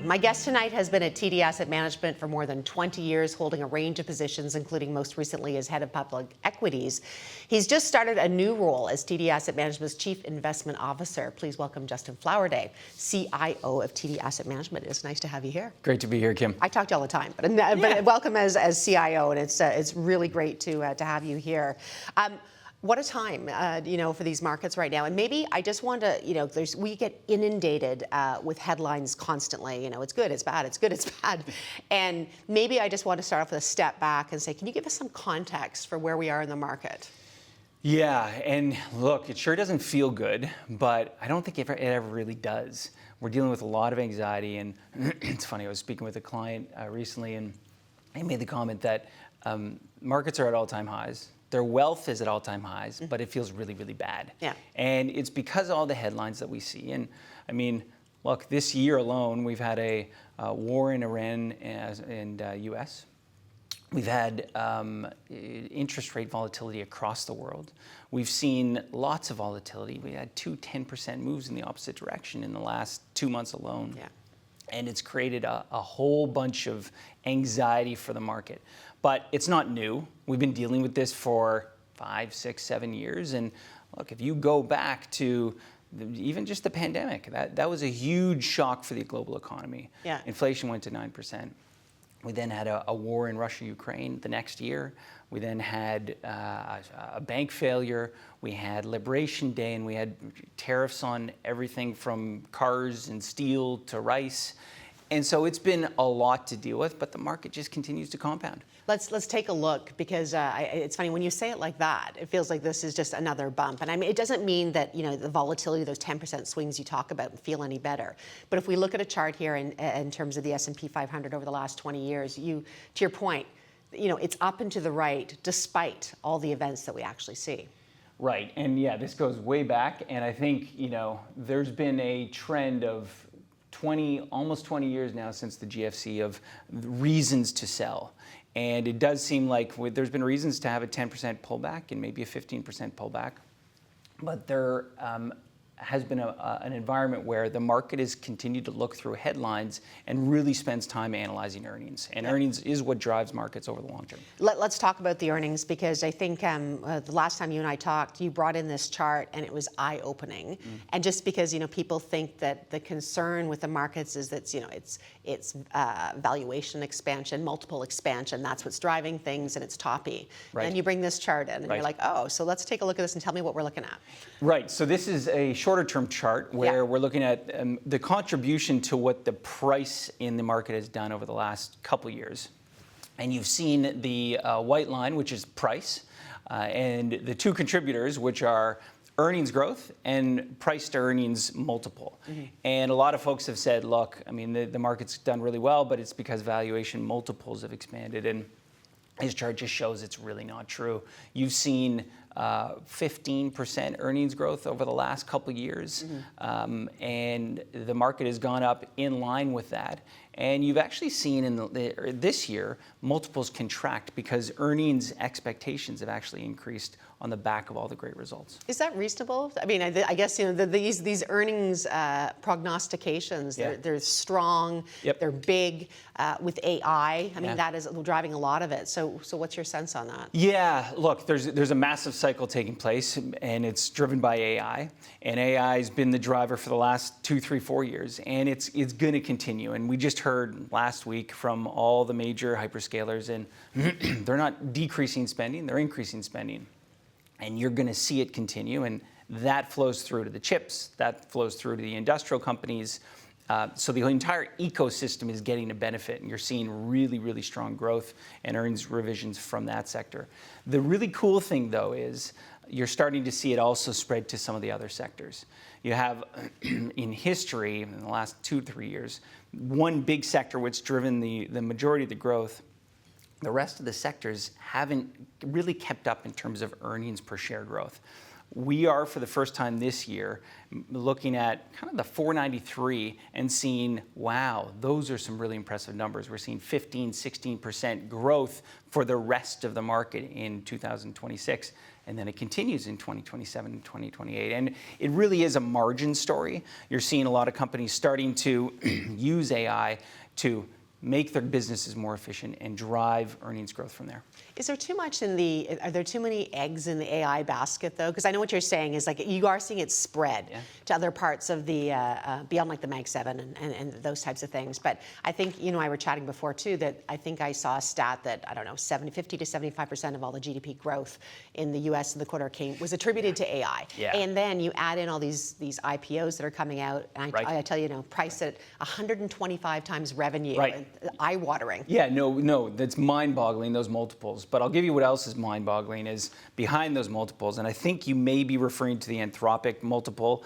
My guest tonight has been at TD Asset Management for more than 20 years, holding a range of positions, including most recently as head of public equities. He's just started a new role as TD Asset Management's Chief Investment Officer. Please welcome Justin Flowerday, CIO of TD Asset Management. It's nice to have you here. Great to be here, Kim. I talk to you all the time, but welcome as CIO, and it's really great to have you here. What a time, for these markets right now. And maybe I just want to, we get inundated with headlines constantly. It's good, it's bad, it's good, it's bad. And maybe I just want to start off with a step back and say, can you give us some context for where we are in the market? Yeah, and look, it sure doesn't feel good, but I don't think it ever really does. We're dealing with a lot of anxiety, and it's funny, I was speaking with a client recently, and they made the comment that markets are at all-time highs. Their wealth is at all-time highs, but it feels really, really bad. Yeah. And it's because of all the headlines that we see. And I mean, look, this year alone, we've had a war in Iran and U.S. We've had interest rate volatility across the world. We've seen lots of volatility. We had 2 10% moves in the opposite direction in the last 2 months alone. Yeah. And it's created a whole bunch of anxiety for the market. But it's not new. We've been dealing with this for 5, 6, 7 years. And look, if you go back to even just the pandemic, that was a huge shock for the global economy. Yeah. Inflation went to 9%. We then had a war in Russia-Ukraine the next year. We then had a bank failure. We had Liberation Day, and we had tariffs on everything from cars and steel to rice. And so it's been a lot to deal with, but the market just continues to compound. Let's take a look, because it's funny when you say it like that. It feels like this is just another bump, and I mean it doesn't mean that the volatility, those 10% swings you talk about, feel any better. But if we look at a chart here in terms of the S&P 500 over the last 20 years, to your point, it's up and to the right despite all the events that we actually see. Right, and yeah, this goes way back, and I think there's been a trend of almost 20 years now since the GFC of reasons to sell. And it does seem like there's been reasons to have a 10% pullback and maybe a 15% pullback. But there has been an environment where the market has continued to look through headlines and really spends time analyzing earnings. And earnings is what drives markets over the long term. Let's talk about the earnings, because I think the last time you and I talked, you brought in this chart and it was eye-opening. And just because people think that the concern with the markets is that it's valuation expansion, multiple expansion, that's what's driving things, and it's toppy. Right. And you bring this chart in, and Right. you're like, oh, so let's take a look at this and tell me what we're looking at. Right, so this is a shorter-term chart where we're looking at the contribution to what the price in the market has done over the last couple years. And you've seen the white line, which is price, and the two contributors, which are earnings growth and price to earnings multiple. And a lot of folks have said, look, I mean, the market's done really well, but it's because valuation multiples have expanded. And this chart just shows it's really not true. You've seen 15% earnings growth over the last couple of years, and the market has gone up in line with that. And you've actually seen in this year multiples contract because earnings expectations have actually increased on the back of all the great results. Is that reasonable? I mean, I guess these earnings prognostications, they're strong, they're big. With AI, I mean, that is driving a lot of it. So what's your sense on that? Yeah, look, there's a massive cycle taking place, and it's driven by AI. And AI has been the driver for the last 2, 3, 4 years, and it's going to continue. And we just heard last week from all the major hyperscalers, and they're not decreasing spending, they're increasing spending. And you're going to see it continue, and that flows through to the chips, that flows through to the industrial companies. So the entire ecosystem is getting a benefit, and you're seeing really, really strong growth and earnings revisions from that sector. The really cool thing, though, is you're starting to see it also spread to some of the other sectors. You have, in history, in the last 2 to 3 years, one big sector which driven the majority of the growth. The rest of the sectors haven't really kept up in terms of earnings per share growth. we are, for the first time this year, looking at kind of the 493 and seeing, wow, those are some really impressive numbers. We're seeing 15, 16% growth for the rest of the market in 2026. And then it continues in 2027 and 2028. And it really is a margin story. You're seeing a lot of companies starting to use AI to make their businesses more efficient and drive earnings growth from there. Is there too much are there too many eggs in the AI basket though? Because I know what you're saying is like you are seeing it spread to other parts of the, beyond like the Mag 7 and those types of things. But I think, you know, I were chatting before too, that I think I saw a stat that, I don't know, 50 to 75% of all the GDP growth in the US in the quarter was attributed to AI. Yeah. And then you add in all these IPOs that are coming out, and I tell you, priced at 125 times revenue. Right. Eye-watering. Yeah, no, that's mind-boggling, those multiples. But I'll give you what else is mind-boggling is behind those multiples, and I think you may be referring to the Anthropic multiple,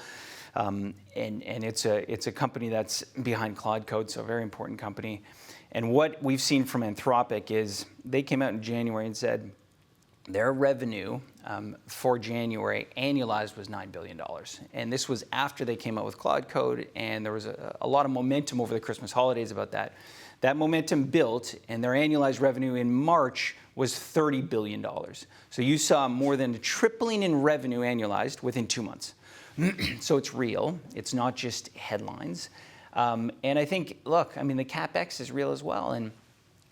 and it's a company that's behind Claude Code, so a very important company. And what we've seen from Anthropic is they came out in January and said their revenue for January annualized was $9 billion. And this was after they came out with Claude Code, and there was a lot of momentum over the Christmas holidays about that. That momentum built, and their annualized revenue in March was $30 billion. So you saw more than a tripling in revenue annualized within 2 months. So it's real. It's not just headlines. And I think, look, I mean, the CapEx is real as well. And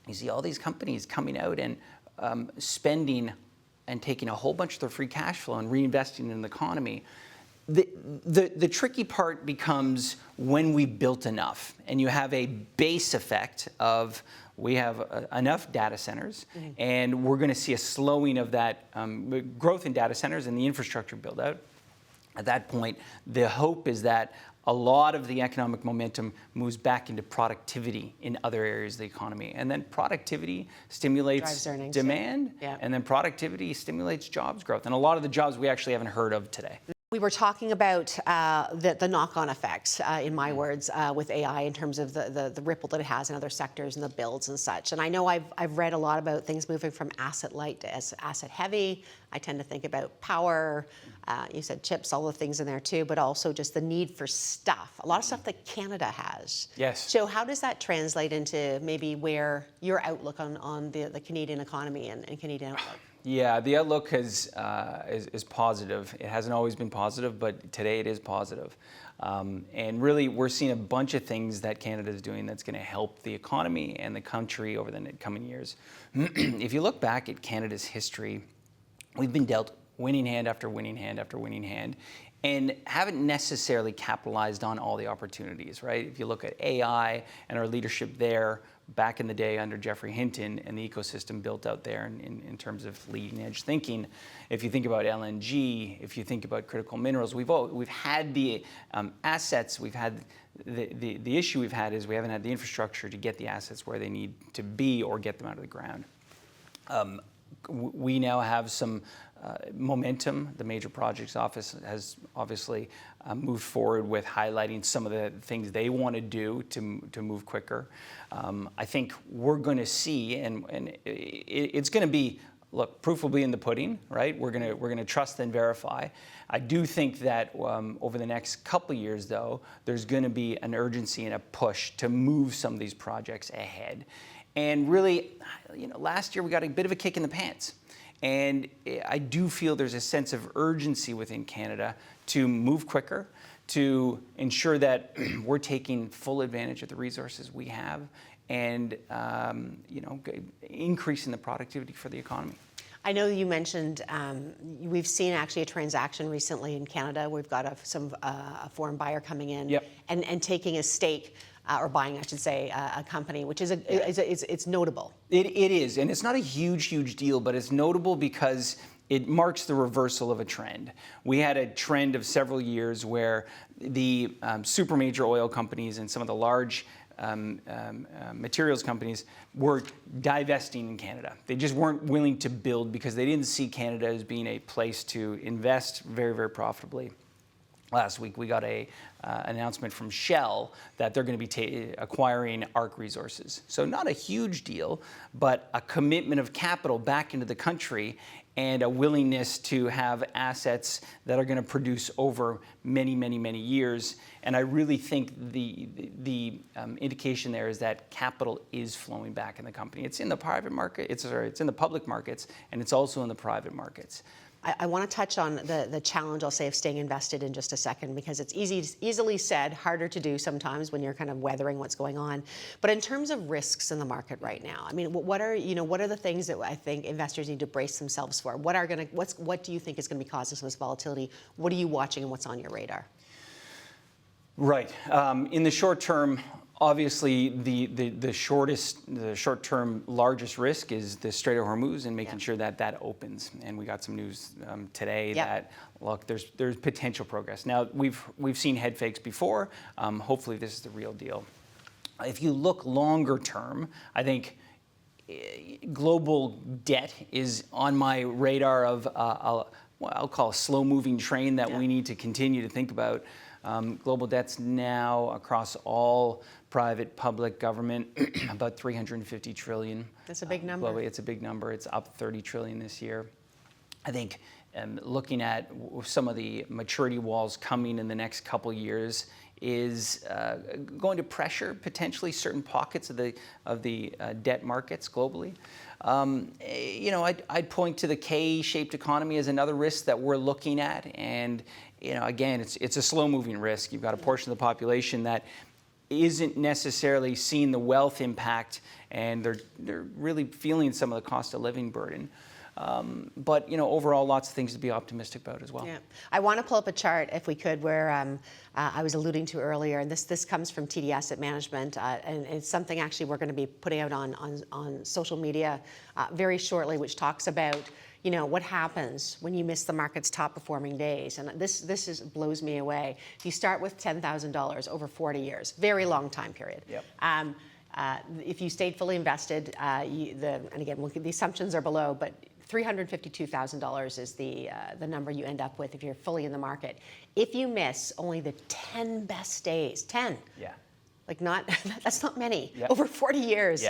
you see all these companies coming out and spending and taking a whole bunch of their free cash flow and reinvesting in the economy. The tricky part becomes when we built enough and you have a base effect of we have enough data centers and we're going to see a slowing of that growth in data centers and the infrastructure build out. At that point, the hope is that a lot of the economic momentum moves back into productivity in other areas of the economy. And then productivity stimulates earnings, demand, and then productivity stimulates jobs growth. And a lot of the jobs we actually haven't heard of today. We were talking about the knock-on effects, in my words, with AI in terms of the ripple that it has in other sectors and the builds and such. And I know I've read a lot about things moving from asset light to asset heavy. I tend to think about power. You said chips, all the things in there too, but also just the need for stuff. A lot of stuff that Canada has. Yes. So how does that translate into maybe where your outlook on the Canadian economy and Canadian outlook? Yeah, the outlook is positive. It hasn't always been positive, but today it is positive. And really, we're seeing a bunch of things that Canada is doing that's going to help the economy and the country over the coming years. If you look back at Canada's history, we've been dealt winning hand after winning hand after winning hand, and haven't necessarily capitalized on all the opportunities, right? If you look at AI and our leadership there, back in the day under Jeffrey Hinton and the ecosystem built out there in terms of leading edge thinking. If you think about LNG, if you think about critical minerals, we've had the assets, we've had the issue we've had is we haven't had the infrastructure to get the assets where they need to be or get them out of the ground. We now have some momentum. The Major Projects Office has obviously moved forward with highlighting some of the things they want to do to move quicker. I think we're going to see, and it's going to be, look, proof will be in the pudding, right? We're going to trust and verify. I do think that over the next couple of years, though, there's going to be an urgency and a push to move some of these projects ahead. And really, last year we got a bit of a kick in the pants. And I do feel there's a sense of urgency within Canada to move quicker, to ensure that we're taking full advantage of the resources we have and increasing the productivity for the economy. I know you mentioned we've seen actually a transaction recently in Canada. We've got a foreign buyer coming in and taking a stake. Or buying, I should say, a company, which is it's notable. It is, and it's not a huge deal, but it's notable because it marks the reversal of a trend. We had a trend of several years where the super major oil companies and some of the large materials companies were divesting in Canada. They just weren't willing to build because they didn't see Canada as being a place to invest very profitably. Last week, we got an announcement from Shell that they're going to be acquiring ARC Resources. So not a huge deal, but a commitment of capital back into the country. and a willingness to have assets that are going to produce over many, many, many years. And I really think the indication there is that capital is flowing back in the company. It's in the private market, it's in the public markets, and it's also in the private markets. I want to touch on the challenge, I'll say, of staying invested in just a second, because it's easily said, harder to do sometimes when you're kind of weathering what's going on. But in terms of risks in the market right now, I mean, what are the things that I think investors need to brace themselves for? What do you think is going to be causing some of this volatility? What are you watching and what's on your radar? Right. In the short term, obviously, the short-term largest risk is the Strait of Hormuz and making sure that that opens. And we got some news today that, look, there's potential progress. Now, we've seen head fakes before. Hopefully, this is the real deal. If you look longer term, I think global debt is on my radar of what I'll call a slow-moving train that we need to continue to think about. Global debt's now across all private, public, government, about $350 trillion. That's a big number. Globally, it's a big number. It's up $30 trillion this year. I think looking at some of the maturity walls coming in the next couple years is going to pressure potentially certain pockets of the debt markets globally. I'd point to the K-shaped economy as another risk that we're looking at, and again, it's a slow-moving risk. You've got a portion of the population that isn't necessarily seeing the wealth impact, and they're really feeling some of the cost of living burden. But overall, lots of things to be optimistic about as well. Yeah, I want to pull up a chart, if we could, where I was alluding to earlier, and this comes from TD Asset Management, and it's something actually we're going to be putting out on social media very shortly, which talks about what happens when you miss the market's top performing days. And this blows me away. If you start with $10,000 over 40 years, very long time period. Yep. If you stayed fully invested, and again, the assumptions are below, but $352,000 is the number you end up with if you're fully in the market. If you miss only the 10 best days, 10, that's not many, over 40 years,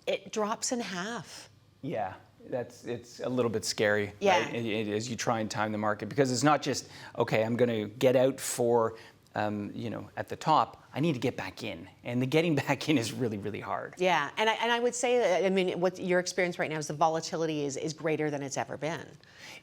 it drops in half. Yeah. It's a little bit scary, right? As you try and time the market, because it's not just, okay, I'm going to get out for, at the top. I need to get back in, and the getting back in is really, really hard. Yeah, and I would say that, I mean, what your experience right now is the volatility is greater than it's ever been.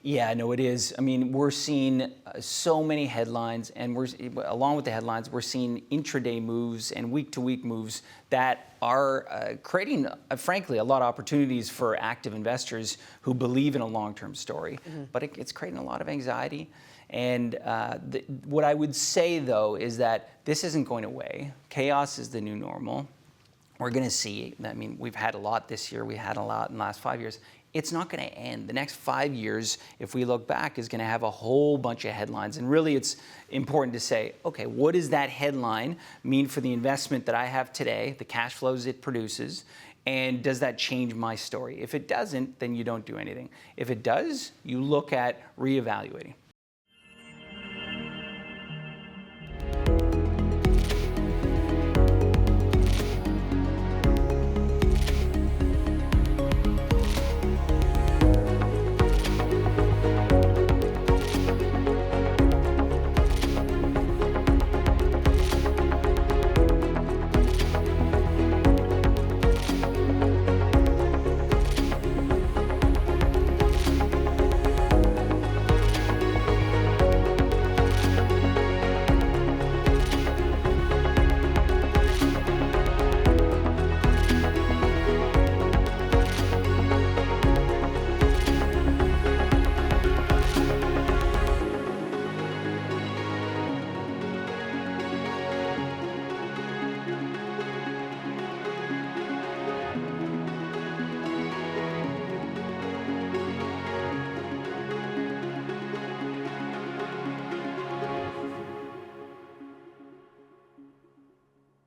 Yeah, no, it is. I mean, we're seeing so many headlines, and along with the headlines, we're seeing intraday moves and week-to-week moves that are creating, frankly, a lot of opportunities for active investors who believe in a long-term story. Mm-hmm. But it's creating a lot of anxiety. And what I would say, though, is that this isn't going away. Chaos is the new normal. We're going to see, I mean, we've had a lot this year. We had a lot in the last 5 years. It's not going to end. The next 5 years, if we look back, is going to have a whole bunch of headlines. And really, it's important to say, okay, what does that headline mean for the investment that I have today, the cash flows it produces, and does that change my story? If it doesn't, then you don't do anything. If it does, you look at reevaluating.